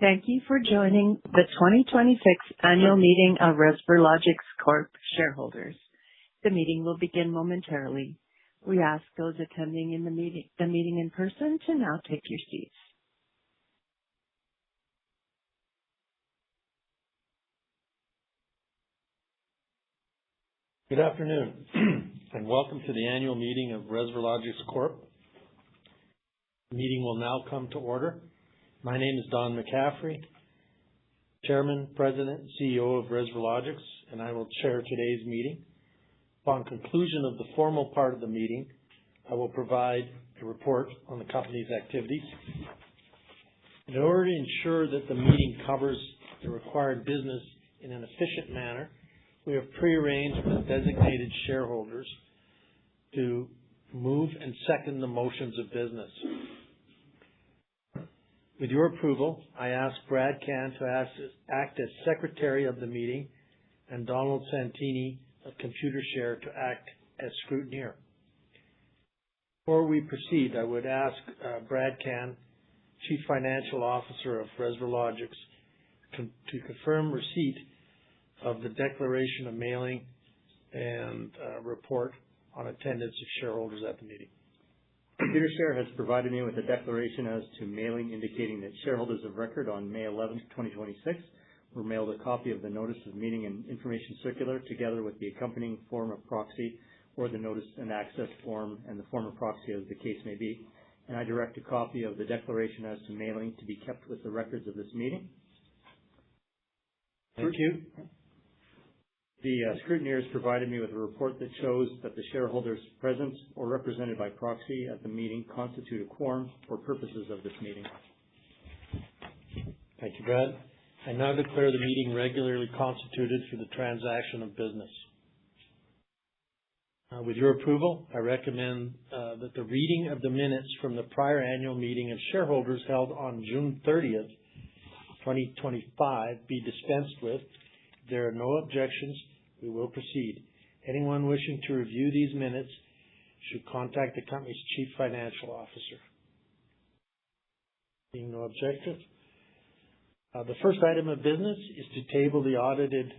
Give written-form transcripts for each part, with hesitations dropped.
Thank you for joining the 2026 Annual Meeting of Resverlogix Corp shareholders. The meeting will begin momentarily. We ask those attending the meeting in person to now take your seats. Good afternoon, and welcome to the Annual Meeting of Resverlogix Corp. The meeting will now come to order. My name is Don McCaffrey, Chairman, President, and CEO of Resverlogix, and I will chair today's meeting. Upon conclusion of the formal part of the meeting, I will provide a report on the company's activities. In order to ensure that the meeting covers the required business in an efficient manner, we have prearranged with designated shareholders to move and second the motions of business. With your approval, I ask Brad Can to act as Secretary of the meeting and Donald Santini of Computershare to act as scrutineer. Before we proceed, I would ask Brad Can, Chief Financial Officer of Resverlogix, to confirm receipt of the declaration of mailing and report on attendance of shareholders at the meeting. Computershare has provided me with a declaration as to mailing indicating that shareholders of record on May 11, 2026 were mailed a copy of the Notice of Meeting and Information Circular together with the accompanying form of proxy or the Notice and Access form and the form of proxy as the case may be, and I direct a copy of the declaration as to mailing to be kept with the records of this meeting. Thank you. The scrutineer has provided me with a report that shows that the shareholders present or represented by proxy at the meeting constitute a quorum for purposes of this meeting. Thank you, Brad. I now declare the meeting regularly constituted for the transaction of business. With your approval, I recommend that the reading of the minutes from the prior annual meeting of shareholders held on June 30th, 2025 be dispensed with. If there are no objections, we will proceed. Anyone wishing to review these minutes should contact the company's Chief Financial Officer. Being no objections, the first item of business is to table the audited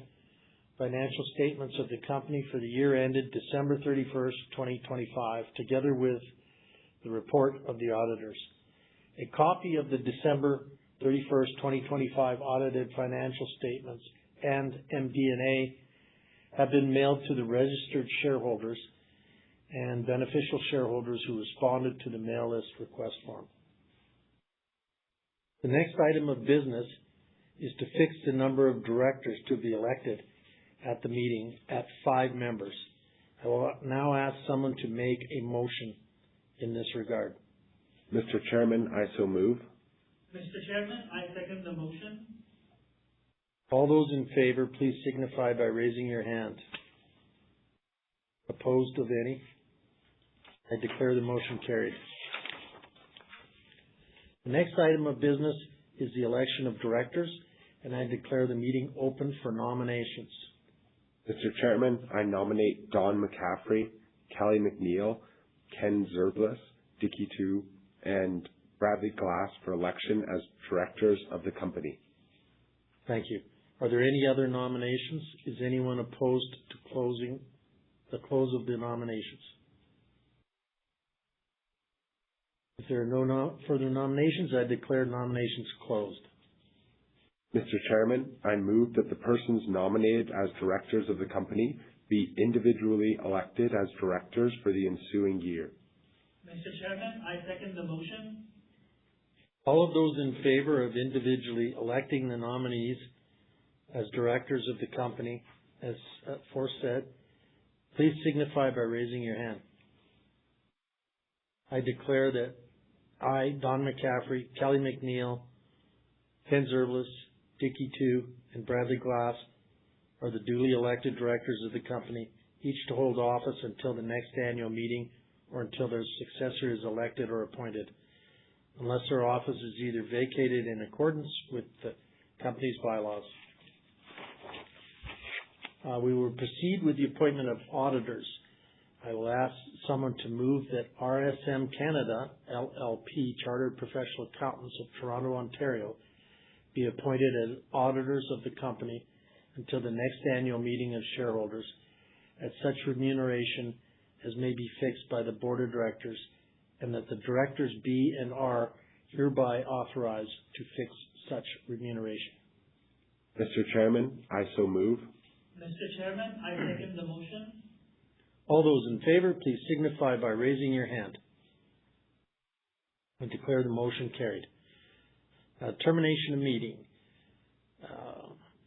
financial statements of the company for the year ended December 31st, 2025, together with the report of the auditors. A copy of the December 31st, 2025 audited financial statements and MD&A have been mailed to the registered shareholders and beneficial shareholders who responded to the mail list request form. The next item of business is to fix the number of directors to be elected at the meeting at 5 members. I will now ask someone to make a motion in this regard. Mr. Chairman, I so move. Mr. Chairman, I second the motion. All those in favor, please signify by raising your hand. Opposed of any? I declare the motion carried. The next item of business is the election of directors, and I declare the meeting open for nominations. Mr. Chairman, I nominate Don McCaffrey, Kelly McNeil, Ken Zerblis, Dicky Tu, and Bradley Glass for election as directors of the company. Thank you. Are there any other nominations? Is anyone opposed to the close of the nominations? If there are no further nominations, I declare nominations closed. Mr. Chairman, I move that the persons nominated as directors of the company be individually elected as directors for the ensuing year. Mr. Chairman, I second the motion. All of those in favor of individually electing the nominees as directors of the company, as aforesaid, please signify by raising your hand. I declare that I, Don McCaffrey, Kelly McNeil, Ken Zerblis, Dicky Tu, and Bradley Glass are the duly elected directors of the company, each to hold office until the next annual meeting or until their successor is elected or appointed, unless their office is either vacated in accordance with the company's bylaws. We will proceed with the appointment of auditors. I will ask someone to move that RSM Canada, LLP, Chartered Professional Accountants of Toronto, Ontario, be appointed as auditors of the company until the next annual meeting of shareholders at such remuneration as may be fixed by the board of directors, and that the directors be and are hereby authorized to fix such remuneration. Mr. Chairman, I so move. Mr. Chairman, I second the motion. All those in favor, please signify by raising your hand. I declare the motion carried. Termination of meeting.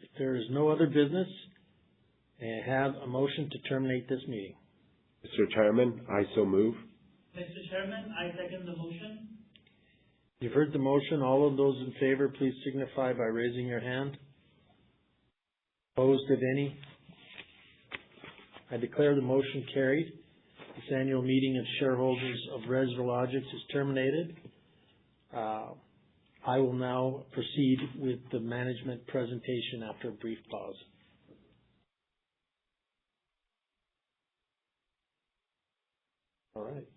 If there is no other business, may I have a motion to terminate this meeting? Mr. Chairman, I so move. Mr. Chairman, I second the motion. You've heard the motion. All of those in favor, please signify by raising your hand. Opposed, if any? I declare the motion carried. This annual meeting of shareholders of Resverlogix is terminated. I will now proceed with the management presentation after a brief pause. All right.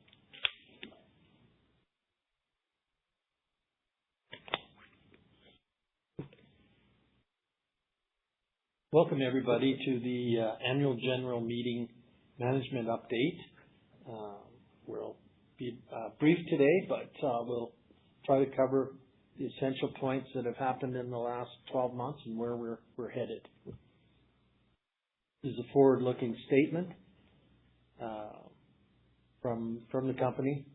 Welcome everybody to the annual general meeting management update. We'll be brief today, but we'll try to cover the essential points that have happened in the last 12 months and where we're headed. This is a forward-looking statement from the company,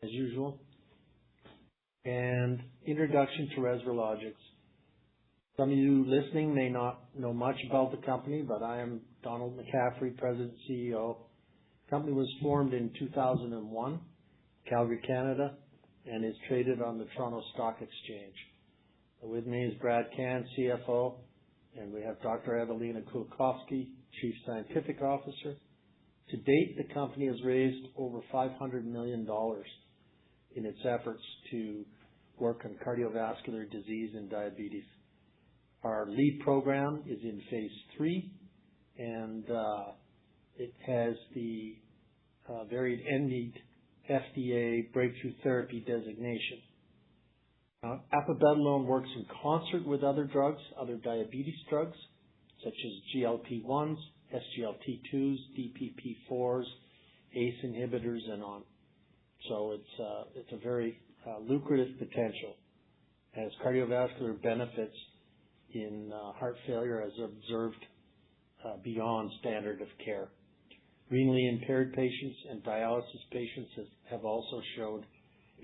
as usual. And introduction to Resverlogix. Some of you listening may not know much about the company, but I am Donald McCaffrey, President and CEO. The company was formed in 2001, Calgary, Canada, and is traded on the Toronto Stock Exchange. With me is Brad Can, CFO, and we have Dr. Evelina Kulkowski, Chief Scientific Officer. To date, the company has raised over $500 million in its efforts to work on cardiovascular disease and diabetes. Our lead program is in phase 3, and it has the very envied FDA breakthrough therapy designation. Apabetalone works in concert with other drugs, other diabetes drugs, such as GLP-1s, SGLT2s, DPP-4s, ACE inhibitors, and on. So it's a very lucrative potential, as cardiovascular benefits in heart failure as observed beyond standard of care. Renally impaired patients and dialysis patients have also showed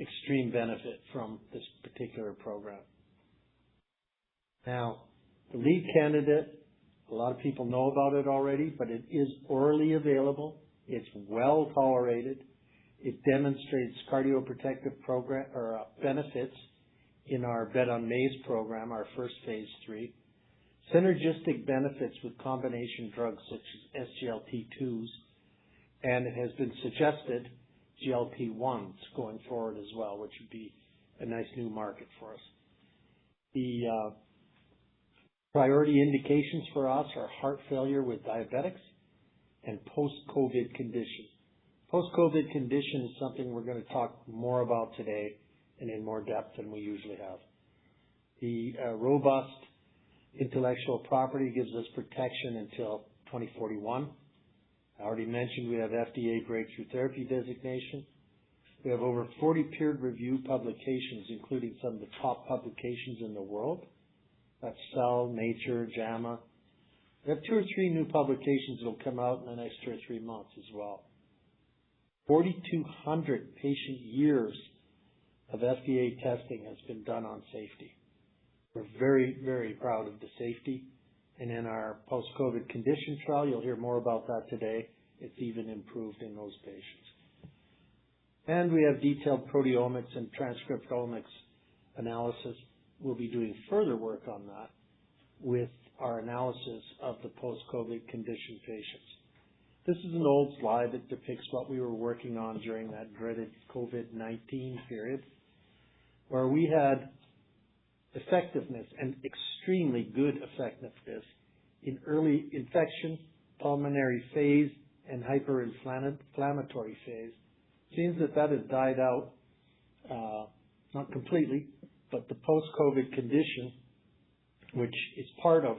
extreme benefit from this particular program. Now, the lead candidate, a lot of people know about it already, but it is orally available. It's well tolerated. It demonstrates cardioprotective program or benefits in our Bet on Maze program, our first phase 3. Synergistic benefits with combination drugs such as SGLT2s, and it has been suggested GLP-1s going forward as well, which would be a nice new market for us. The priority indications for us are heart failure with diabetics and post-COVID condition. Post-COVID condition is something we're going to talk more about today and in more depth than we usually have. The robust intellectual property gives us protection until 2041. I already mentioned we have FDA breakthrough therapy designation. We have over 40 peer-reviewed publications, including some of the top publications in the world. That's Cell, Nature, JAMA. We have 2 or 3 new publications that will come out in the next 2 or 3 months as well. 4,200 patient years of FDA testing has been done on safety. We're very, very proud of the safety. And in our post-COVID condition trial, you'll hear more about that today. It's even improved in those patients. And we have detailed proteomics and transcriptomics analysis. We'll be doing further work on that with our analysis of the post-COVID condition patients. This is an old slide that depicts what we were working on during that dreaded COVID-19 period, where we had effectiveness and extremely good effectiveness in early infection, pulmonary phase, and hyperinflammatory phase. Seems that has died out, not completely, but the post-COVID condition, which is part of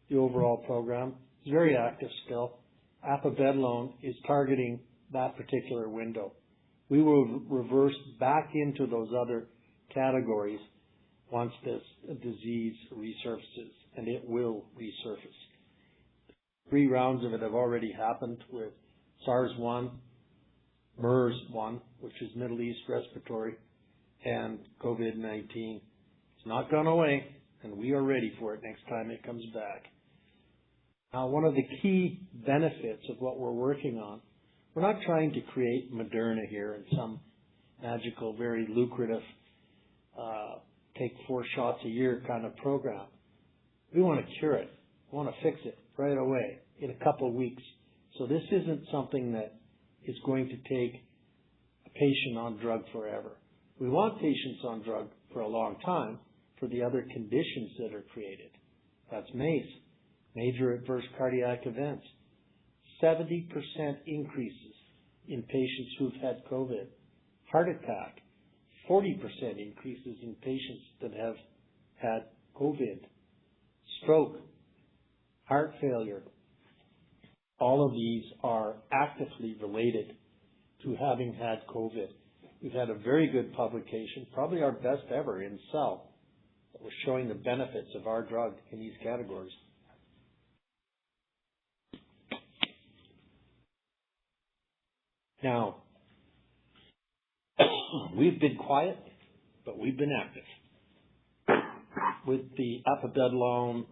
the overall program, is very active still. Apabetalone is targeting that particular window. We will reverse back into those other categories once this disease resurfaces, and it will resurface. 3 rounds of it have already happened with SARS-1, MERS-1, which is Middle East respiratory, and COVID-19. It's not gone away, and we are ready for it next time it comes back. Now, one of the key benefits of what we're working on, we're not trying to create Moderna here in some magical, very lucrative, take 4 shots a year kind of program. We want to cure it. We want to fix it right away in a couple of weeks. So this isn't something that is going to take a patient on drug forever. We want patients on drug for a long time for the other conditions that are created. That's MACE, major adverse cardiac events. 70% increases in patients who've had COVID. Heart attack, 40% increases in patients that have had COVID. Stroke, heart failure. All of these are actively related to having had COVID. We've had a very good publication, probably our best ever in Cell, that was showing the benefits of our drug in these categories. Now, we've been quiet, but we've been active with the Apabetalone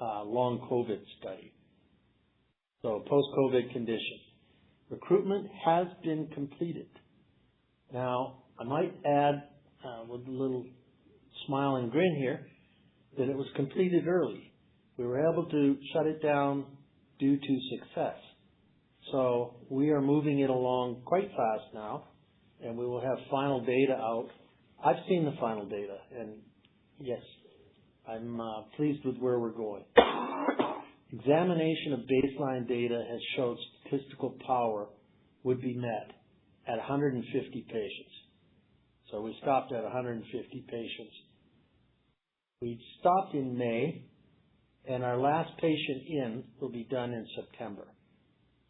long COVID study. So post-COVID condition. Recruitment has been completed. Now, I might add with a little smile and grin here that it was completed early. We were able to shut it down due to success. So we are moving it along quite fast now, and we will have final data out. I've seen the final data, and yes, I'm pleased with where we're going. Examination of baseline data has showed statistical power would be met at 150 patients. So we stopped at 150 patients. We stopped in May, and our last patient in will be done in September.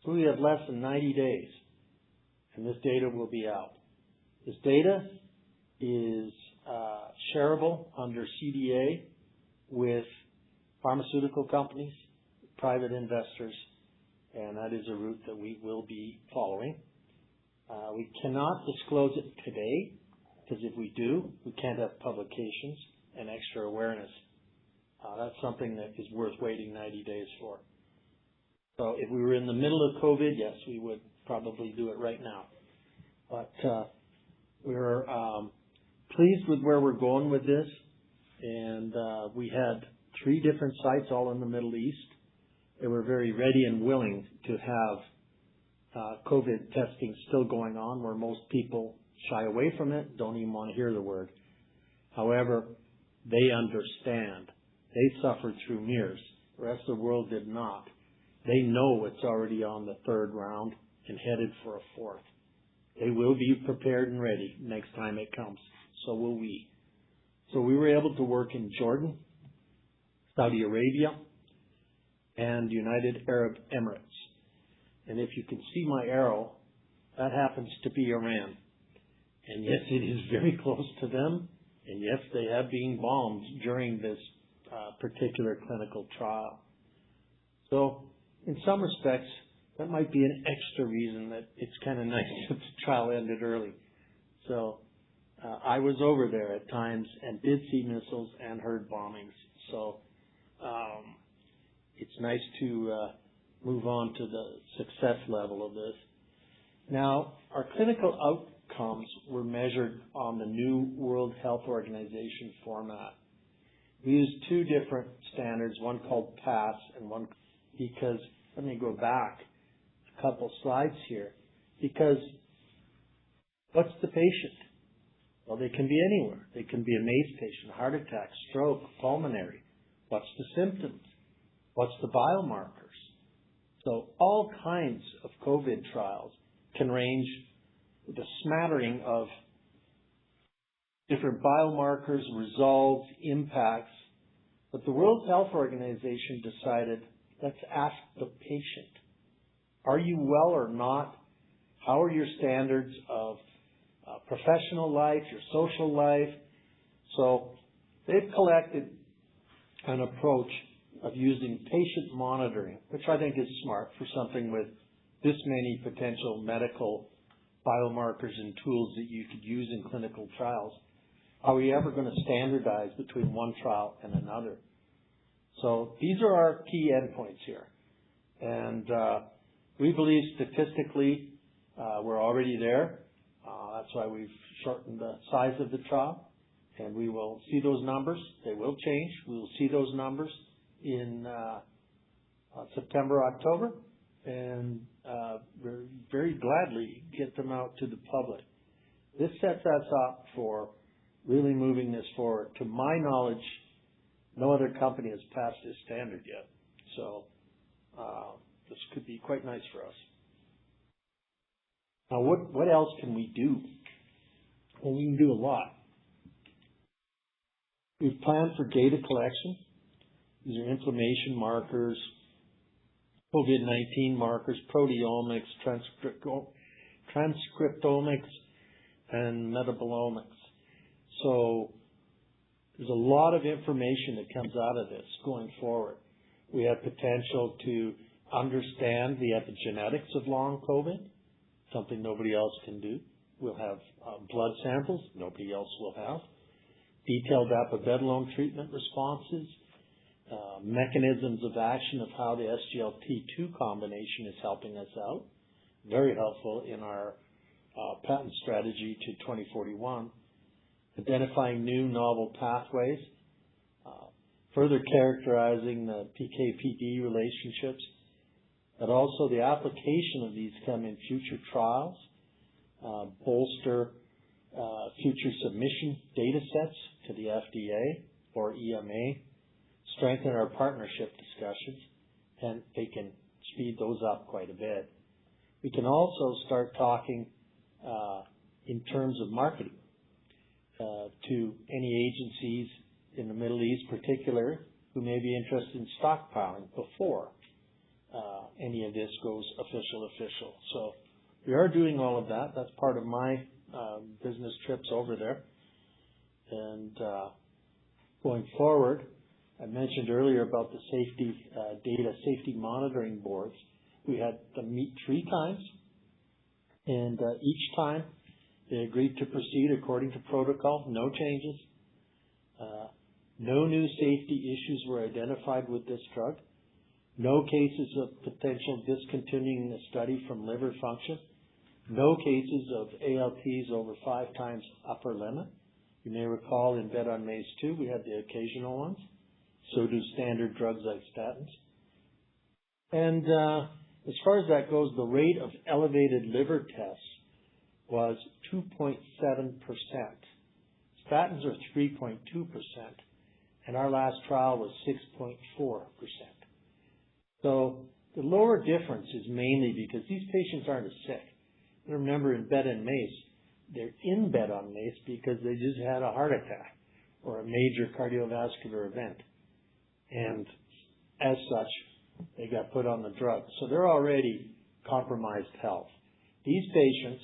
So we have less than 90 days, and this data will be out. This data is shareable under CDA with pharmaceutical companies, private investors, and that is a route that we will be following. We cannot disclose it today, because if we do, we can't have publications and extra awareness. That's something that is worth waiting 90 days for. So if we were in the middle of COVID, yes, we would probably do it right now. But we're pleased with where we're going with this. And we had 3 different sites all in the Middle East. They were very ready and willing to have COVID testing still going on, where most people shy away from it, don't even want to hear the word. However, they understand. They suffered through MERS. The rest of the world did not. They know it's already on the 3rd round and headed for a 4th. They will be prepared and ready next time it comes. So will we. So we were able to work in Jordan, Saudi Arabia, and United Arab Emirates. And if you can see my arrow, that happens to be Iran. And yes, it is very close to them. And yes, they have been bombed during this particular clinical trial. So in some respects, that might be an extra reason that it's kind of nice that the trial ended early. So I was over there at times and did see missiles and heard bombings. So it's nice to move on to the success level of this. Now, our clinical outcomes were measured on the new World Health Organization format. We used 2 different standards, one called PASS and one because, let me go back a couple slides here, because what's the patient? Well, they can be anywhere. They can be a MACE patient, heart attack, stroke, pulmonary. What's the symptoms? What's the biomarkers? So all kinds of COVID trials can range with a smattering of different biomarkers, results, impacts. But the World Health Organization decided, let's ask the patient, are you well or not? How are your standards of professional life, your social life? So they've collected an approach of using patient monitoring, which I think is smart for something with this many potential medical biomarkers and tools that you could use in clinical trials. Are we ever going to standardize between one trial and another? So these are our key endpoints here. And we believe statistically we're already there. That's why we've shortened the size of the trial. And we will see those numbers. They will change. We will see those numbers in September, October. And very gladly get them out to the public. This sets us up for really moving this forward. To my knowledge, no other company has passed this standard yet. So this could be quite nice for us. Now, what else can we do? Well, we can do a lot. We've planned for data collection. These are inflammation markers, COVID-19 markers, proteomics, transcriptomics, and metabolomics. So there's a lot of information that comes out of this going forward. We have potential to understand the epigenetics of long COVID, something nobody else can do. We'll have blood samples nobody else will have, detailed Apabetalone treatment responses, mechanisms of action of how the SGLT2 combination is helping us out. Very helpful in our patent strategy to 2041. Identifying new novel pathways, further characterizing the PK/PD relationships, but also the application of these come in future trials, bolster future submission data sets to the FDA or EMA, strengthen our partnership discussions, and they can speed those up quite a bit. We can also start talking in terms of marketing to any agencies in the Middle East particular who may be interested in stockpiling before any of this goes official. So we are doing all of that. That's part of my business trips over there. And going forward, I mentioned earlier about the safety monitoring boards. We had them meet 3 times, and each time they agreed to proceed according to protocol, no changes. No new safety issues were identified with this drug. No cases of potential discontinuing the study from liver function. No cases of ALTs over 5 times upper limit. You may recall in Bet on Mace 2, we had the occasional ones. So do standard drugs like statins. And as far as that goes, the rate of elevated liver tests was 2.7%. Statins are 3.2%. And our last trial was 6.4%. So the lower difference is mainly because these patients aren't as sick. Remember, in Bet on Mace, they're in Bet on Mace because they just had a heart attack or a major cardiovascular event. And as such, they got put on the drug. So they're already compromised health. These patients,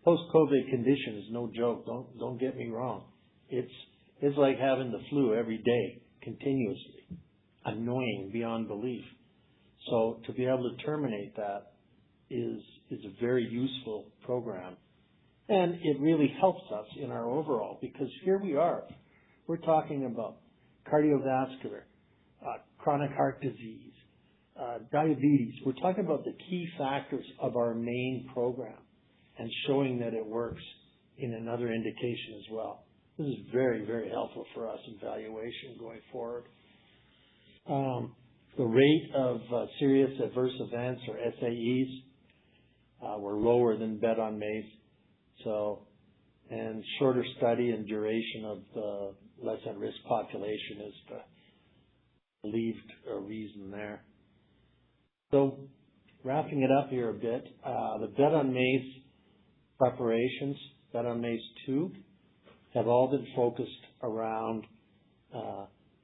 post-COVID condition is no joke. Don't get me wrong. It's like having the flu every day, continuously. Annoying beyond belief. So to be able to terminate that is a very useful program. And it really helps us in our overall, because here we are. We're talking about cardiovascular, chronic heart disease, diabetes. We're talking about the key factors of our main program and showing that it works in another indication as well. This is very, very helpful for us in valuation going forward. The rate of serious adverse events or SAEs were lower than Bet on Mace. And shorter study and duration of the less at-risk population is the believed reason there. So wrapping it up here a bit, the Bet on Mace preparations, Bet on Mace 2, have all been focused around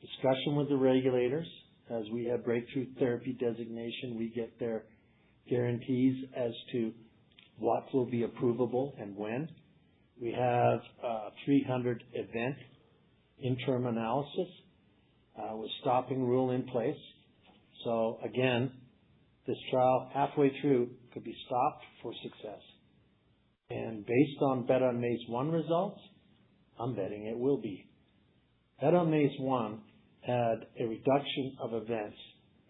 discussion with the regulators. As we have breakthrough therapy designation, we get their guarantees as to what will be approvable and when. We have 300 event interim analysis with stopping rule in place. So again, this trial halfway through could be stopped for success. And based on Bet on Mace 1 results, I'm betting it will be. Bet on Mace 1 had a reduction of events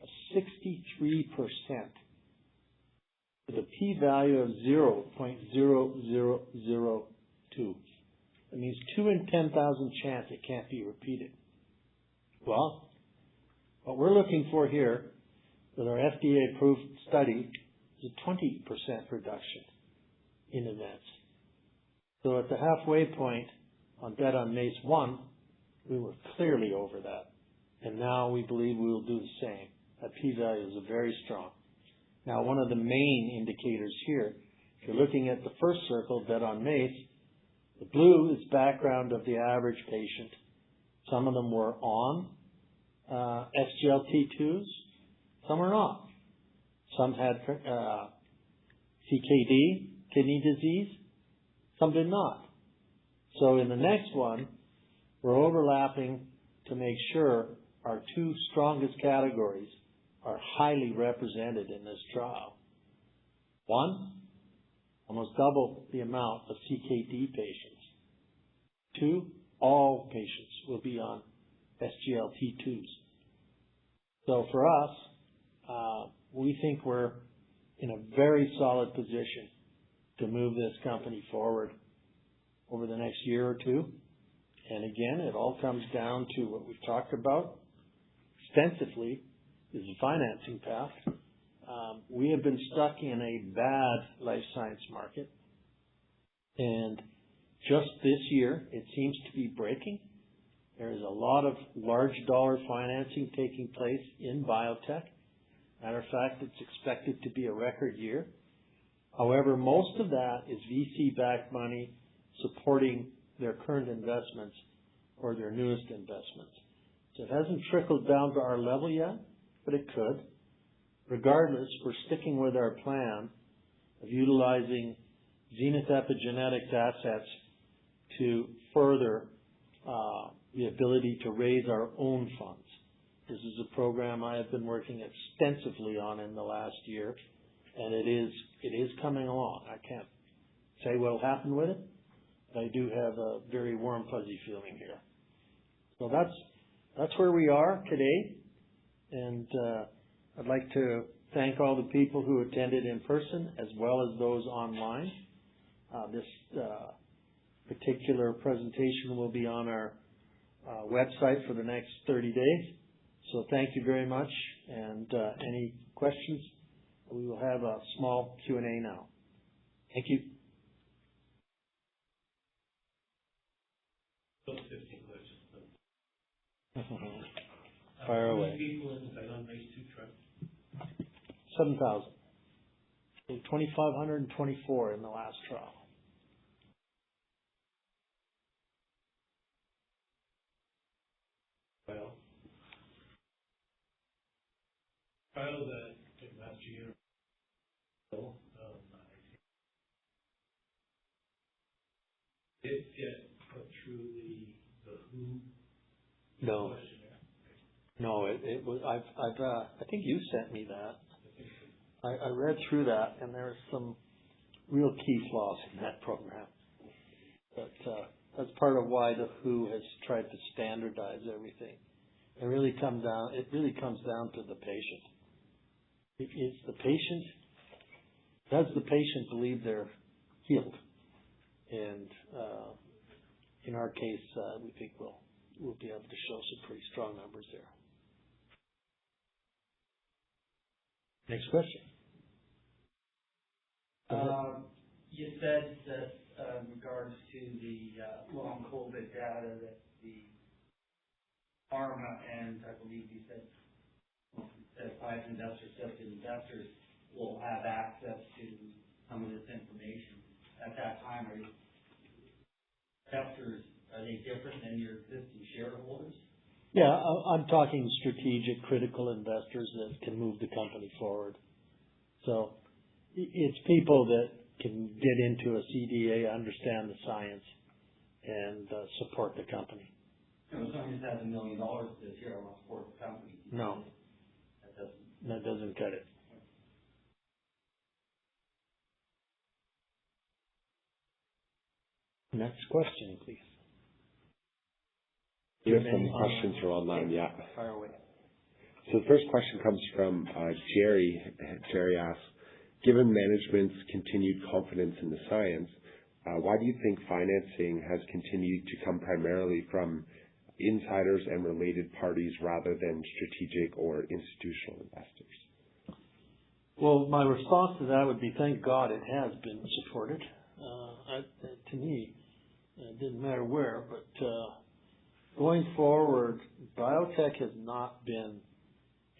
of 63% with a p-value of 0.0002. That means 2 in 10,000 chance it can't be repeated. Well, what we're looking for here with our FDA-approved study is a 20% reduction in events. So at the halfway point on Bet on Mace 1, we were clearly over that. And now we believe we will do the same. That p-value is very strong. Now, one of the main indicators here, if you're looking at the first circle, Bet on Mace, the blue is background of the average patient. Some of them were on SGLT2s, some are not. Some had CKD, kidney disease, some did not. So in the next one, we're overlapping to make sure our two strongest categories are highly represented in this trial. One, almost double the amount of CKD patients. Two, all patients will be on SGLT2s. So for us, we think we're in a very solid position to move this company forward over the next year or two. And again, it all comes down to what we've talked about extensively, is the financing path. We have been stuck in a bad life science market. And just this year, it seems to be breaking. There is a lot of large dollar financing taking place in biotech. Matter of fact, it's expected to be a record year. However, most of that is VC-backed money supporting their current investments or their newest investments. So it hasn't trickled down to our level yet, but it could. Regardless, we're sticking with our plan of utilizing Zenith Epigenetics assets to further the ability to raise our own funds. This is a program I have been working extensively on in the last year, and it is coming along. I can't say what will happen with it, but I do have a very warm, fuzzy feeling here. So that's where we are today, and I'd like to thank all the people who attended in person as well as those online. This particular presentation will be on our website for the next 30 days. So thank you very much, and any questions, we will have a small Q&A now. Thank you. 15 questions. Fire away. How many people in the Bet on Mace 2 trial? 7,000. 2,524 in the last trial. Well, trial that last year, did get put through the WHO questionnaire? No, it was. I think you sent me that. I read through that, and there are some real key flaws in that program. But that's part of why the WHO has tried to standardize everything. It really comes down to the patient. It's the patient. Does the patient believe they're healed? And in our case, we think we'll be able to show some pretty strong numbers there. Next question. You said that in regards to the long COVID data that the pharma and I believe you said private investors, investors will have access to some of this information. At that time, are investors Are they different than your existing shareholders? Yeah, I'm talking strategic, critical investors that can move the company forward. So it's people that can get into a CDA, understand the science, and support the company. No, somebody just has $1 million this year, I want to support the company. No. That doesn't cut it. Next question, please. We have some questions from online, yeah. Fire away. So the first question comes from Jerry. Jerry asks, given management's continued confidence in the science, why do you think financing has continued to come primarily from insiders and related parties rather than strategic or institutional investors? Well, my response to that would be, thank God it has been supported. To me, it didn't matter where, but going forward, biotech has not been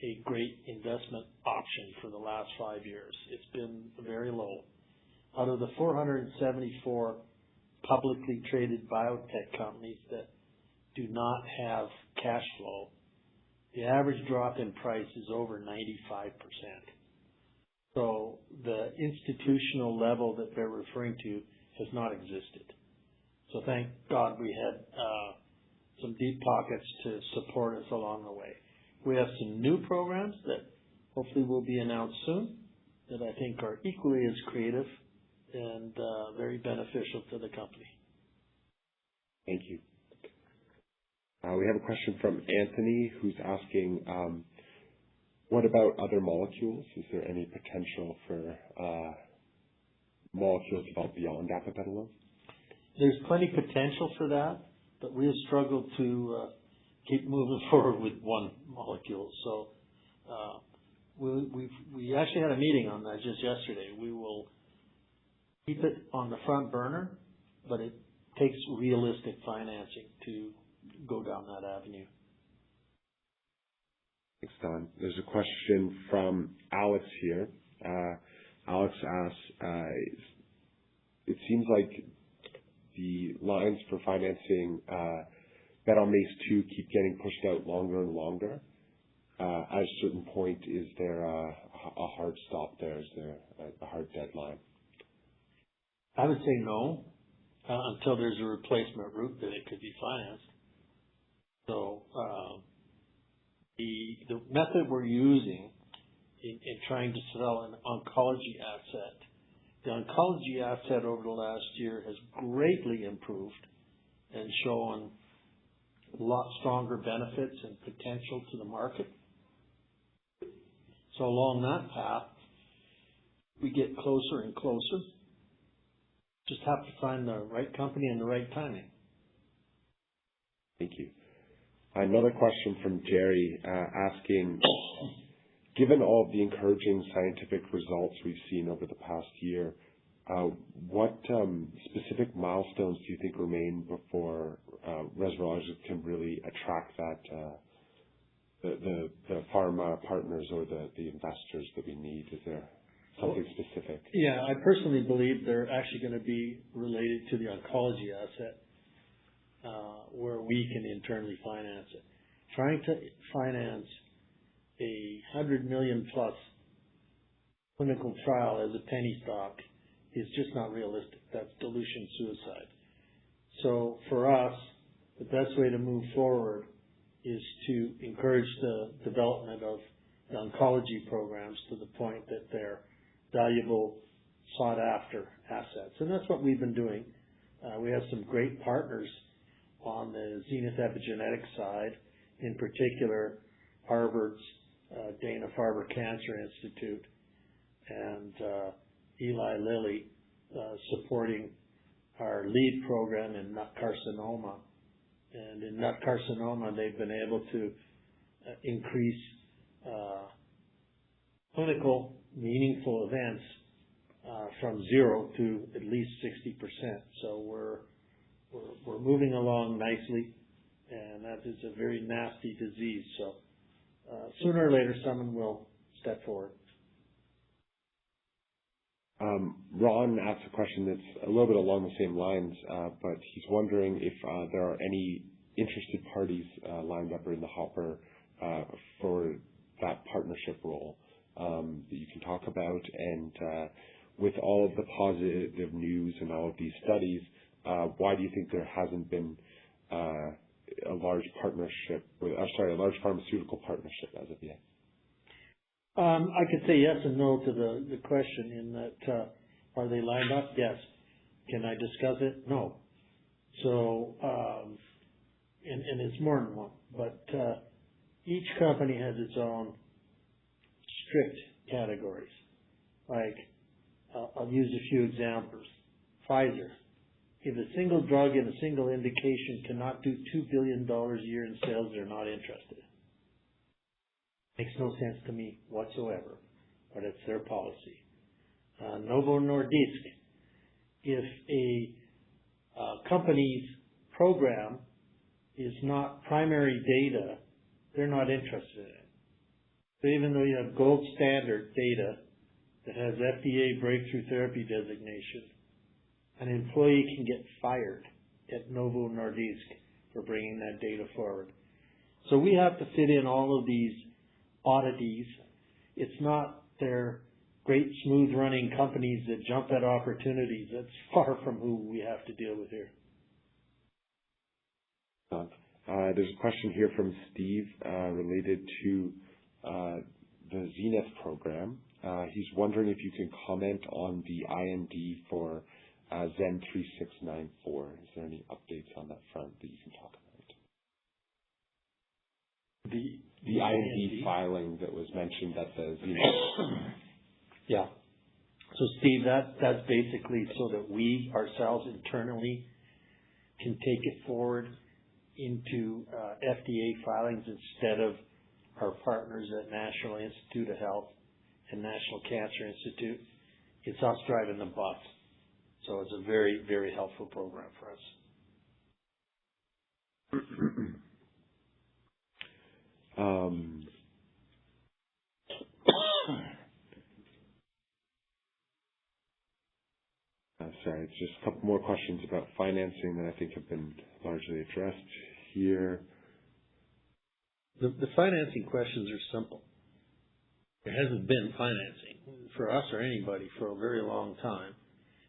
a great investment option for the last 5 years. It's been very low. Out of the 474 publicly traded biotech companies that do not have cash flow, the average drop in price is over 95%. So the institutional level that they're referring to has not existed. So thank God we had some deep pockets to support us along the way. We have some new programs that hopefully will be announced soon that I think are equally as creative and very beneficial to the company. Thank you. We have a question from Anthony who's asking, what about other molecules? Is there any potential for molecules developed beyond Apabetalone? There's plenty potential for that, but we have struggled to keep moving forward with one molecule. So we actually had a meeting on that just yesterday. We will keep it on the front burner, but it takes realistic financing to go down that avenue. Thanks, Don. There's a question from Alex here. Alex asks, it seems like the lines for financing Bet on Mace 2 keep getting pushed out longer and longer. At a certain point, is there a hard stop there? Is there a hard deadline? I would say no, until there's a replacement route that it could be financed. So the method we're using in trying to sell an oncology asset, the oncology asset over the last year has greatly improved and shown a lot stronger benefits and potential to the market. So along that path, we get closer and closer. Just have to find the right company and the right timing. Thank you. Another question from Jerry asking, given all of the encouraging scientific results we've seen over the past year, what specific milestones do you think remain before Resverlogix can really attract that the pharma partners or the investors that we need? Is there something specific? Yeah, I personally believe they're actually going to be related to the oncology asset, where we can internally finance it. Trying to finance a $100 million plus clinical trial as a penny stock is just not realistic. That's dilution suicide. So for us, the best way to move forward is to encourage the development of the oncology programs to the point that they're valuable, sought after assets. And that's what we've been doing. We have some great partners on the Zenith Epigenetics side, in particular Harvard's Dana-Farber Cancer Institute and Eli Lilly supporting our lead program in nut carcinoma. And in nut carcinoma, they've been able to increase clinical meaningful events from 0 to at least 60%. So we're moving along nicely, and that is a very nasty disease. So sooner or later, someone will step forward. Ron asked a question that's a little bit along the same lines, but he's wondering if there are any interested parties lined up or in the hopper for that partnership role that you can talk about. And with all of the positive news and all of these studies, why do you think there hasn't been a large pharmaceutical partnership as of yet? I could say yes and no to the question in that, are they lined up? Yes. Can I discuss it? No. So, and it's more than one, but each company has its own strict categories. Like, I'll use a few examples. Pfizer. If a single drug in a single indication cannot do $2 billion a year in sales, they're not interested. Makes no sense to me whatsoever, but it's their policy. Novo Nordisk. If a company's program is not primary data, they're not interested in it. So even though you have gold standard data that has FDA breakthrough therapy designation, an employee can get fired at Novo Nordisk for bringing that data forward. So we have to fit in all of these oddities. It's not their great smooth running companies that jump at opportunities. That's far from who we have to deal with here. There's a question here from Steve related to the Zenith program. He's wondering if you can comment on the IND for Zen 3694. Is there any updates on that front that you can talk about? The IND filing that was mentioned at the Zenith. Yeah. So Steve, that's basically so that we ourselves internally can take it forward into FDA filings instead of our partners at National Institute of Health and National Cancer Institute. It's us driving the bus. So it's a very, very helpful program for us. Sorry, just a couple more questions about financing that I think have been largely addressed here. The financing questions are simple. There hasn't been financing for us or anybody for a very long time.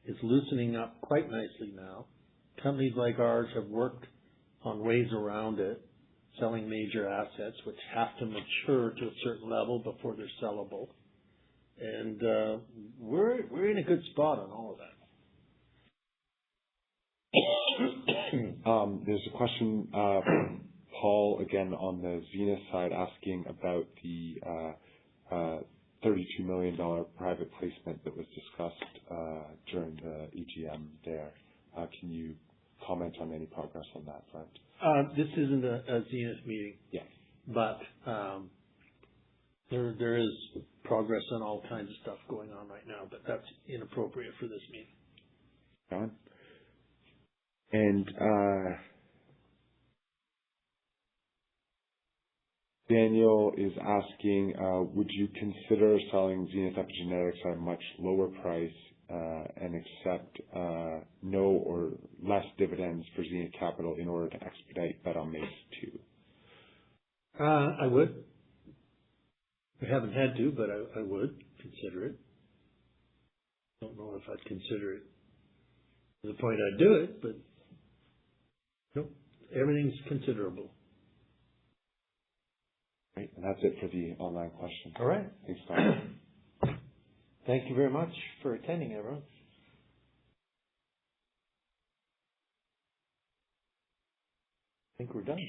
It's loosening up quite nicely now. Companies like ours have worked on ways around it, selling major assets which have to mature to a certain level before they're sellable. And we're in a good spot on all of that. There's a question from Paul, again, on the Zenith side, asking about the $32 million private placement that was discussed during the AGM there. Can you comment on any progress on that front? This isn't a Zenith meeting. Yes. But there is progress on all kinds of stuff going on right now, but that's inappropriate for this meeting. John? And Daniel is asking, would you consider selling Zenith Epigenetics at a much lower price and accept no or less dividends for Zenith Capital in order to expedite Bet on Mace 2? I would. I haven't had to, but I would consider it. Don't know if I'd consider it to the point I'd do it, but nope, everything's considerable. Great. And that's it for the online questions. All right. Thanks, Tom. Thank you very much for attending, everyone. I think we're done.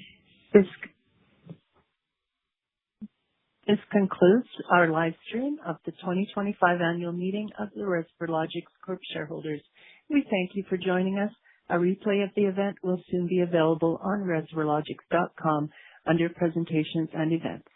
This concludes our live stream of the 2025 Annual Meeting of the Resverlogix Corp shareholders. We thank you for joining us. A replay of the event will soon be available on resverlogix.com under presentations and events.